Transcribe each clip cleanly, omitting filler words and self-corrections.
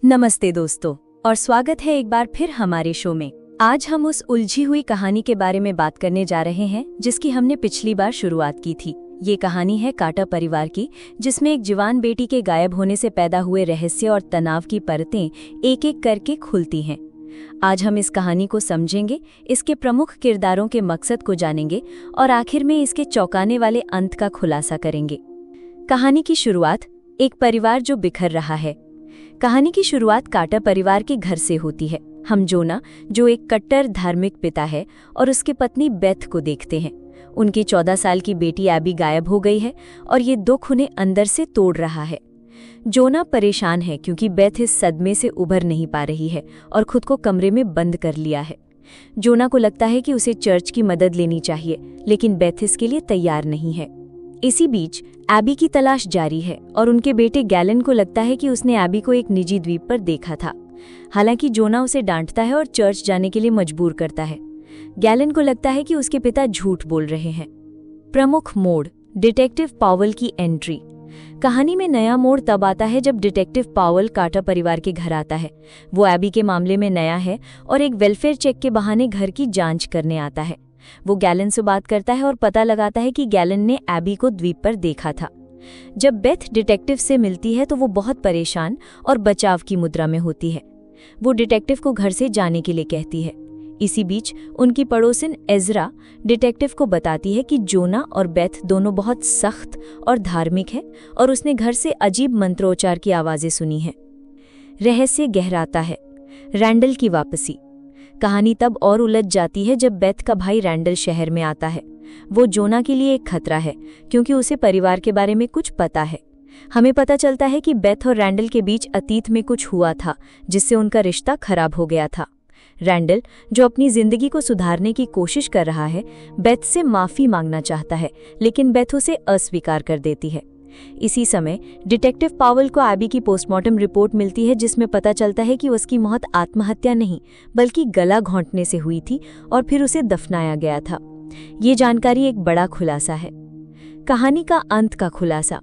नमस्ते दोस्तों, और स्वागत है एक बार फिर हमारे शो में। आज हम उस उलझी हुई कहानी के बारे में बात करने जा रहे हैं जिसकी हमने पिछली बार शुरुआत की थी। ये कहानी है कार्टर परिवार की, जिसमें एक जवान बेटी के गायब होने से पैदा हुए रहस्य और तनाव की परतें एक एक करके खुलती हैं। आज हम इस कहानी को समझेंगे, इसके प्रमुख किरदारों के मकसद को जानेंगे और आखिर में इसके चौंकाने वाले अंत का खुलासा करेंगे। कहानी की शुरुआत, एक परिवार जो बिखर रहा है। कहानी की शुरुआत कार्टर परिवार के घर से होती है। हम जोना, जो एक कट्टर धार्मिक पिता है, और उसकी पत्नी बेथ को देखते हैं। उनकी 14 साल की बेटी एबी गायब हो गई है और ये दुख उन्हें अंदर से तोड़ रहा है। जोना परेशान है क्योंकि बेथ इस सदमे से उभर नहीं पा रही है और खुद को कमरे में बंद कर लिया है। जोना को लगता है कि उसे चर्च की मदद लेनी चाहिए, लेकिन बेथ इसके लिए तैयार नहीं है। इसी बीच एबी की तलाश जारी है और उनके बेटे गैलन को लगता है कि उसने एबी को एक निजी द्वीप पर देखा था। हालांकि जोना उसे डांटता है और चर्च जाने के लिए मजबूर करता है। गैलन को लगता है कि उसके पिता झूठ बोल रहे हैं। प्रमुख मोड़, डिटेक्टिव पावेल की एंट्री। कहानी में नया मोड़ तब आता है जब डिटेक्टिव पावेल कार्टर परिवार के घर आता है। वो एबी के मामले में नया है और एक वेलफेयर चेक के बहाने घर की जांच करने आता है। वो गैलन से बात करता है और पता लगाता है कि गैलन ने एबी को द्वीप पर देखा था। जब बेथ डिटेक्टिव से मिलती है तो वो बहुत परेशान और बचाव की मुद्रा में होती है। वो डिटेक्टिव को घर से जाने के लिए कहती है। इसी बीच उनकी पड़ोसिन एजरा डिटेक्टिव को बताती है कि जोना और बेथ दोनों बहुत सख्त और धार्मिक है और उसने घर से अजीब मंत्रोच्चार की आवाज़ें सुनी हैं। रहस्य गहराता है। रैंडल की वापसी। कहानी तब और उलझ जाती है जब बेथ का भाई रैंडल शहर में आता है। वो जोना के लिए एक खतरा है क्योंकि उसे परिवार के बारे में कुछ पता है। हमें पता चलता है कि बेथ और रैंडल के बीच अतीत में कुछ हुआ था जिससे उनका रिश्ता खराब हो गया था। रैंडल, जो अपनी जिंदगी को सुधारने की कोशिश कर रहा है, बेथ से माफी मांगना चाहता है, लेकिन बेथ उसे अस्वीकार कर देती है। इसी समय डिटेक्टिव पावेल को एबी की पोस्टमार्टम रिपोर्ट मिलती है जिसमें पता चलता है कि उसकी मौत आत्महत्या नहीं बल्कि गला घोंटने से हुई थी और फिर उसे दफनाया गया था। ये जानकारी एक बड़ा खुलासा है। कहानी का अंत का खुलासा।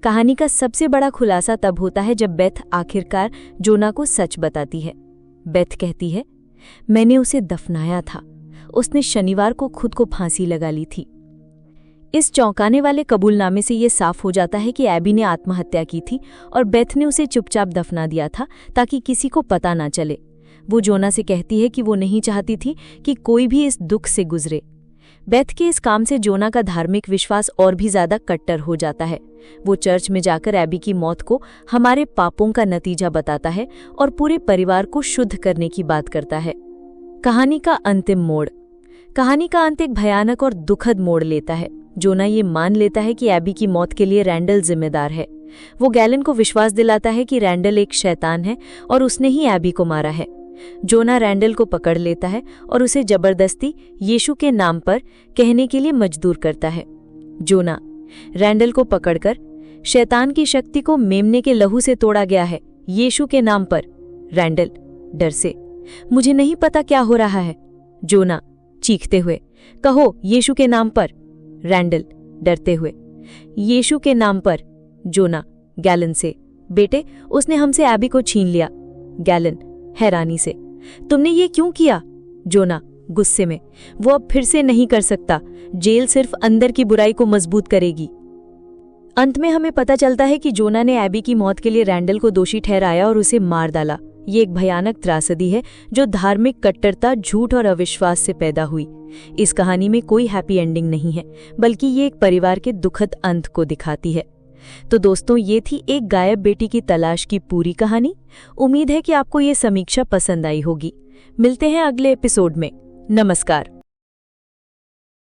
कहानी का सबसे बड़ा खुलासा तब होता है जब बेथ आखिरकार जोना को सच बताती है। बेथ कहती है, मैंने उसे दफनाया था। उसने शनिवार को खुद को फांसी लगा ली थी। इस चौंकाने वाले कबूलनामे से ये साफ हो जाता है कि एबी ने आत्महत्या की थी और बेथ ने उसे चुपचाप दफना दिया था ताकि किसी को पता ना चले। वो जोना से कहती है कि वो नहीं चाहती थी कि कोई भी इस दुख से गुजरे। बेथ के इस काम से जोना का धार्मिक विश्वास और भी ज्यादा कट्टर हो जाता है। वो चर्च में जाकर एबी की मौत को हमारे पापों का नतीजा बताता है और पूरे परिवार को शुद्ध करने की बात करता है। कहानी का अंतिम मोड़। कहानी का अंत एक भयानक और दुखद मोड़ लेता है। जोना ये मान लेता है कि एबी की मौत के लिए रैंडल जिम्मेदार है। वो गैलन को विश्वास दिलाता है कि रैंडल एक शैतान है और उसने ही एबी को मारा है। जोना रैंडल को पकड़ लेता है और उसे जबरदस्ती यीशु के नाम पर कहने के लिए मजबूर करता है। जोना, रैंडल को पकड़कर, शैतान की शक्ति को मेमने के लहू से तोड़ा गया है, यीशु के नाम पर। रैंडल, डर से, मुझे नहीं पता क्या हो रहा है। जोना, चीखते हुए, कहो यीशु के नाम पर। रैंडल, डरते हुए, यीशु के नाम पर। जोना, गैलन से, बेटे उसने हमसे एबी को छीन लिया। गैलन, हैरानी से, तुमने ये क्यों किया? जोना, गुस्से में, वो अब फिर से नहीं कर सकता। जेल सिर्फ अंदर की बुराई को मजबूत करेगी। अंत में हमें पता चलता है कि जोना ने एबी की मौत के लिए रैंडल को दोषी ठहराया और उसे मार डाला। ये एक भयानक त्रासदी है जो धार्मिक कट्टरता, झूठ और अविश्वास से पैदा हुई। इस कहानी में कोई हैप्पी एंडिंग नहीं है, बल्कि ये एक परिवार के दुखद अंत को दिखाती है। तो दोस्तों, ये थी एक गायब बेटी की तलाश की पूरी कहानी। उम्मीद है कि आपको ये समीक्षा पसंद आई होगी। मिलते हैं अगले एपिसोड में। नमस्कार।